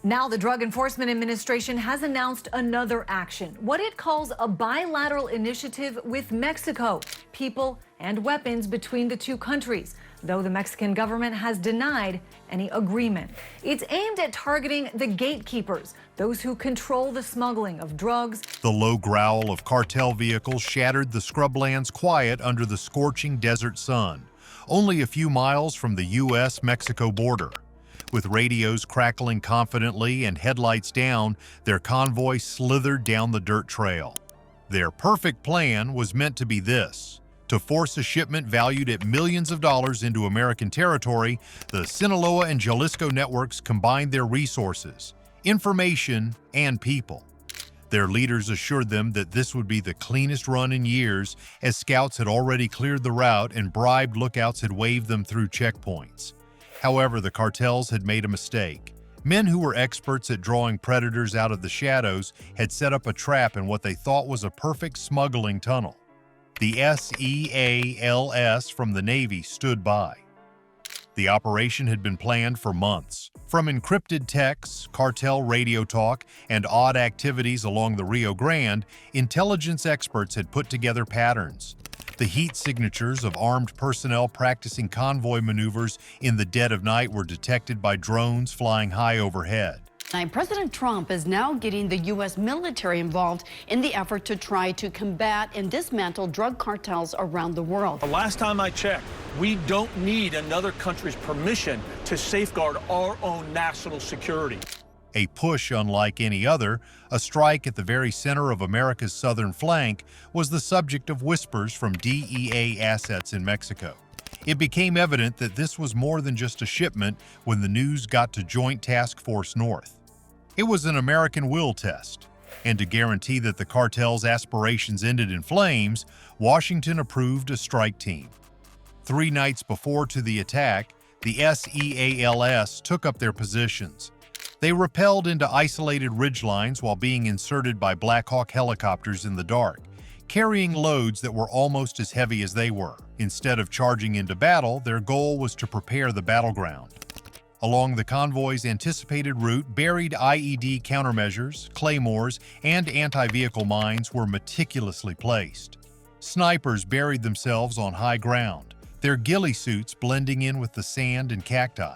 Now the Drug Enforcement Administration has announced another action, what it calls a bilateral initiative with Mexico, people and weapons between the two countries, though the Mexican government has denied any agreement. It's aimed at targeting the gatekeepers, those who control the smuggling of drugs. The low growl of cartel vehicles shattered the scrubland's quiet under the scorching desert sun, only a few miles from the U.S. Mexico border. With radios crackling confidently and headlights down, their convoy slithered down the dirt trail. Their perfect plan was meant to be this: to force a shipment valued at millions of dollars into American territory. The Sinaloa and Jalisco networks combined their resources, information, and people. Their leaders assured them that this would be the cleanest run in years, as scouts had already cleared the route and bribed lookouts had waved them through checkpoints. However, the cartels had made a mistake. Men who were experts at drawing predators out of the shadows had set up a trap in what they thought was a perfect smuggling tunnel. The SEALs from the Navy stood by. The operation had been planned for months. From encrypted texts, cartel radio talk, and odd activities along the Rio Grande, intelligence experts had put together patterns. The heat signatures of armed personnel practicing convoy maneuvers in the dead of night were detected by drones flying high overhead. President Trump is now getting the U.S. military involved in the effort to try to combat and dismantle drug cartels around the world. The last time I checked, we don't need another country's permission to safeguard our own national security. A push unlike any other, a strike at the very center of America's southern flank, was the subject of whispers from DEA assets in Mexico. It became evident that this was more than just a shipment when the news got to Joint Task Force North. It was an American will test, and to guarantee that the cartel's aspirations ended in flames, Washington approved a strike team. 3 nights before to the attack, the SEALs took up their positions. They rappelled into isolated ridgelines while being inserted by Black Hawk helicopters in the dark, carrying loads that were almost as heavy as they were. Instead of charging into battle, their goal was to prepare the battleground. Along the convoy's anticipated route, buried IED countermeasures, claymores, and anti-vehicle mines were meticulously placed. Snipers buried themselves on high ground, their ghillie suits blending in with the sand and cacti.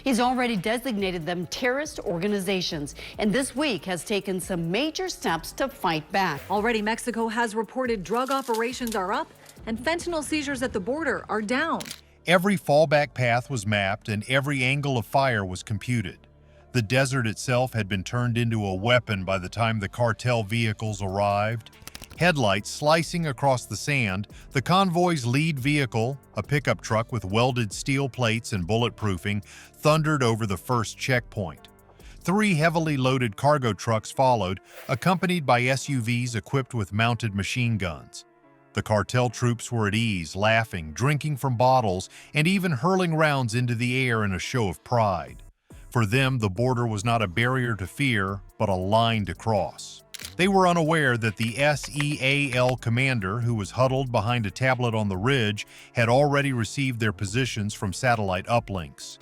He's already designated them terrorist organizations, and this week has taken some major steps to fight back. Already, Mexico has reported drug operations are up and fentanyl seizures at the border are down. Every fallback path was mapped and every angle of fire was computed. The desert itself had been turned into a weapon by the time the cartel vehicles arrived. Headlights slicing across the sand, the convoy's lead vehicle, a pickup truck with welded steel plates and bulletproofing, thundered over the first checkpoint. 3 heavily loaded cargo trucks followed, accompanied by SUVs equipped with mounted machine guns. The cartel troops were at ease, laughing, drinking from bottles, and even hurling rounds into the air in a show of pride. For them, the border was not a barrier to fear, but a line to cross. They were unaware that the SEAL commander, who was huddled behind a tablet on the ridge, had already received their positions from satellite uplinks.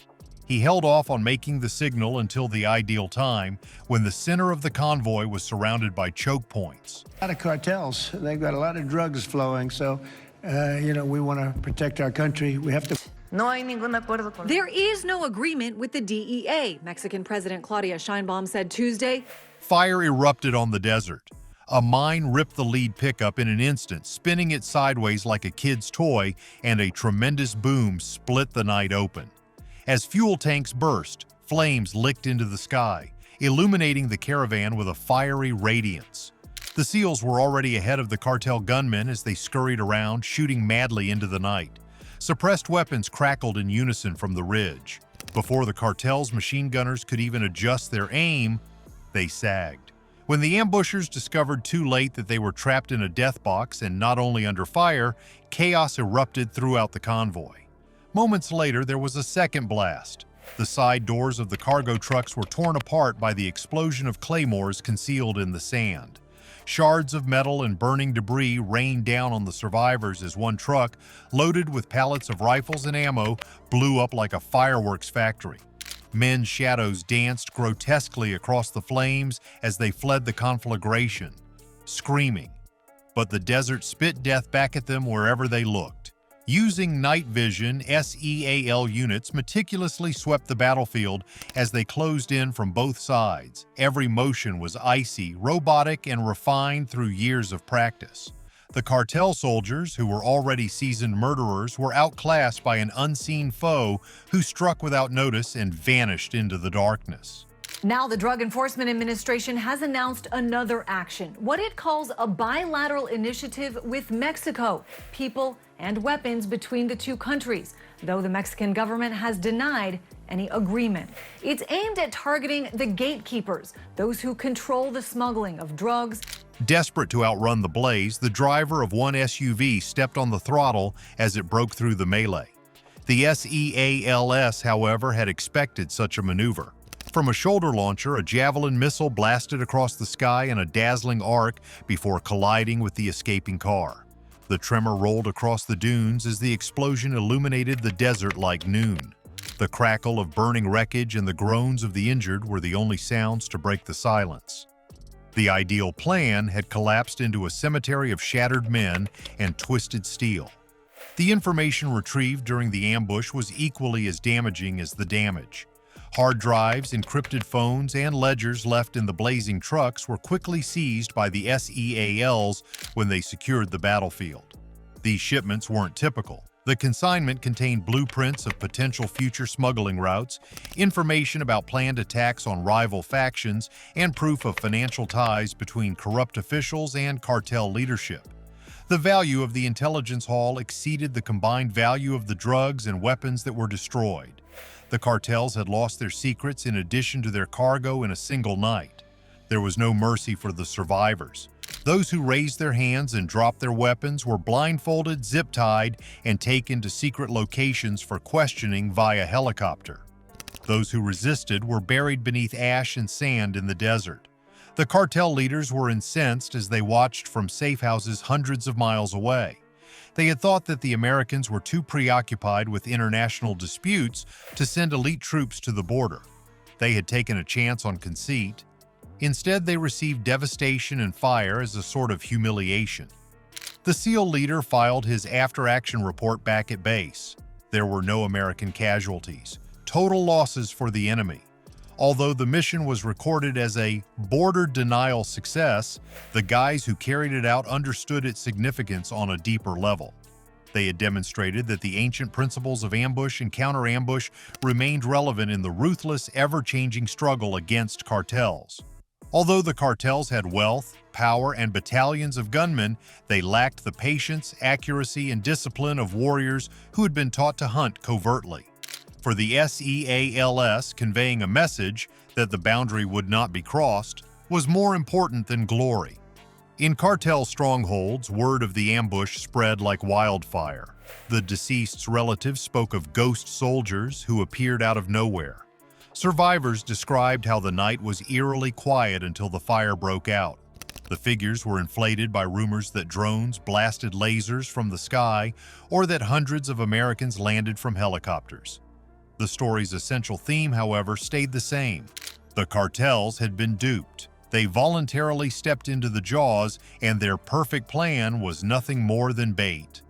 He held off on making the signal until the ideal time, when the center of the convoy was surrounded by choke points. A lot of cartels. They've got a lot of drugs flowing, so, we want to protect our country. We have to... There is no agreement with the DEA, Mexican President Claudia Sheinbaum said Tuesday. Fire erupted on the desert. A mine ripped the lead pickup in an instant, spinning it sideways like a kid's toy, and a tremendous boom split the night open. As fuel tanks burst, flames licked into the sky, illuminating the caravan with a fiery radiance. The SEALs were already ahead of the cartel gunmen as they scurried around, shooting madly into the night. Suppressed weapons crackled in unison from the ridge. Before the cartel's machine gunners could even adjust their aim, they sagged. When the ambushers discovered too late that they were trapped in a death box and not only under fire, chaos erupted throughout the convoy. Moments later, there was a second blast. The side doors of the cargo trucks were torn apart by the explosion of claymores concealed in the sand. Shards of metal and burning debris rained down on the survivors as one truck, loaded with pallets of rifles and ammo, blew up like a fireworks factory. Men's shadows danced grotesquely across the flames as they fled the conflagration, screaming. But the desert spit death back at them wherever they looked. Using night vision, SEAL units meticulously swept the battlefield as they closed in from both sides. Every motion was icy, robotic, and refined through years of practice. The cartel soldiers, who were already seasoned murderers, were outclassed by an unseen foe who struck without notice and vanished into the darkness. Now the Drug Enforcement Administration has announced another action, what it calls a bilateral initiative with Mexico, people and weapons between the two countries, though the Mexican government has denied any agreement. It's aimed at targeting the gatekeepers, those who control the smuggling of drugs. Desperate to outrun the blaze, the driver of one SUV stepped on the throttle as it broke through the melee. The SEALs, however, had expected such a maneuver. From a shoulder launcher, a javelin missile blasted across the sky in a dazzling arc before colliding with the escaping car. The tremor rolled across the dunes as the explosion illuminated the desert like noon. The crackle of burning wreckage and the groans of the injured were the only sounds to break the silence. The ideal plan had collapsed into a cemetery of shattered men and twisted steel. The information retrieved during the ambush was equally as damaging as the damage. Hard drives, encrypted phones, and ledgers left in the blazing trucks were quickly seized by the SEALs when they secured the battlefield. These shipments weren't typical. The consignment contained blueprints of potential future smuggling routes, information about planned attacks on rival factions, and proof of financial ties between corrupt officials and cartel leadership. The value of the intelligence haul exceeded the combined value of the drugs and weapons that were destroyed. The cartels had lost their secrets in addition to their cargo in a single night. There was no mercy for the survivors. Those who raised their hands and dropped their weapons were blindfolded, zip-tied, and taken to secret locations for questioning via helicopter. Those who resisted were buried beneath ash and sand in the desert. The cartel leaders were incensed as they watched from safe houses hundreds of miles away. They had thought that the Americans were too preoccupied with international disputes to send elite troops to the border. They had taken a chance on conceit. Instead, they received devastation and fire as a sort of humiliation. The SEAL leader filed his after-action report back at base. There were no American casualties, total losses for the enemy. Although the mission was recorded as a border denial success, the guys who carried it out understood its significance on a deeper level. They had demonstrated that the ancient principles of ambush and counter-ambush remained relevant in the ruthless, ever-changing struggle against cartels. Although the cartels had wealth, power, and battalions of gunmen, they lacked the patience, accuracy, and discipline of warriors who had been taught to hunt covertly. For the SEALs, conveying a message that the boundary would not be crossed was more important than glory. In cartel strongholds, word of the ambush spread like wildfire. The deceased's relatives spoke of ghost soldiers who appeared out of nowhere. Survivors described how the night was eerily quiet until the fire broke out. The figures were inflated by rumors that drones blasted lasers from the sky or that hundreds of Americans landed from helicopters. The story's essential theme, however, stayed the same. The cartels had been duped. They voluntarily stepped into the jaws, and their perfect plan was nothing more than bait.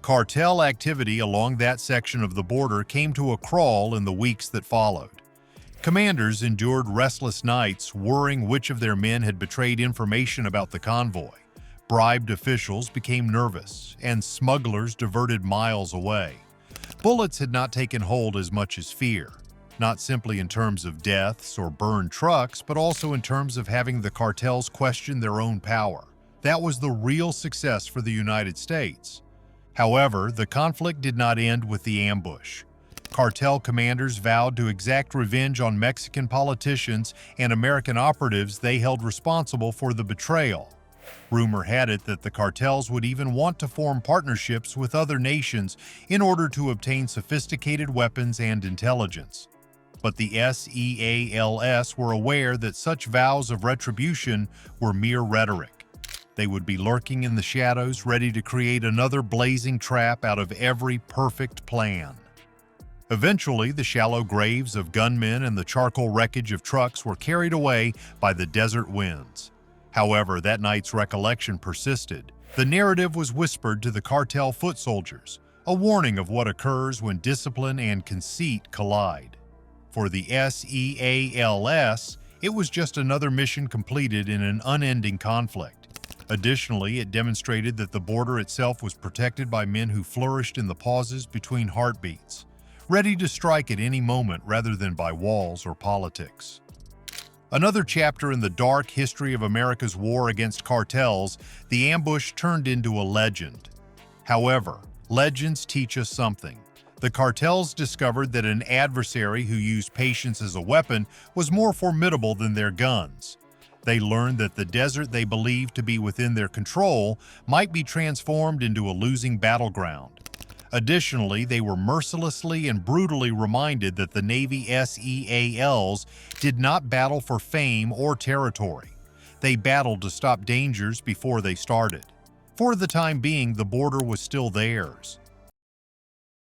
Cartel activity along that section of the border came to a crawl in the weeks that followed. Commanders endured restless nights, worrying which of their men had betrayed information about the convoy. Bribed officials became nervous, and smugglers diverted miles away. Bullets had not taken hold as much as fear, not simply in terms of deaths or burned trucks, but also in terms of having the cartels question their own power. That was the real success for the United States. However, the conflict did not end with the ambush. Cartel commanders vowed to exact revenge on Mexican politicians and American operatives they held responsible for the betrayal. Rumor had it that the cartels would even want to form partnerships with other nations in order to obtain sophisticated weapons and intelligence. But the SEALs were aware that such vows of retribution were mere rhetoric. They would be lurking in the shadows, ready to create another blazing trap out of every perfect plan. Eventually, the shallow graves of gunmen and the charcoal wreckage of trucks were carried away by the desert winds. However, that night's recollection persisted. The narrative was whispered to the cartel foot soldiers, a warning of what occurs when discipline and conceit collide. For the SEALs, it was just another mission completed in an unending conflict. Additionally, it demonstrated that the border itself was protected by men who flourished in the pauses between heartbeats, ready to strike at any moment rather than by walls or politics. Another chapter in the dark history of America's war against cartels, the ambush turned into a legend. However, legends teach us something. The cartels discovered that an adversary who used patience as a weapon was more formidable than their guns. They learned that the desert they believed to be within their control might be transformed into a losing battleground. Additionally, they were mercilessly and brutally reminded that the Navy SEALs did not battle for fame or territory. They battled to stop dangers before they started. For the time being, the border was still theirs.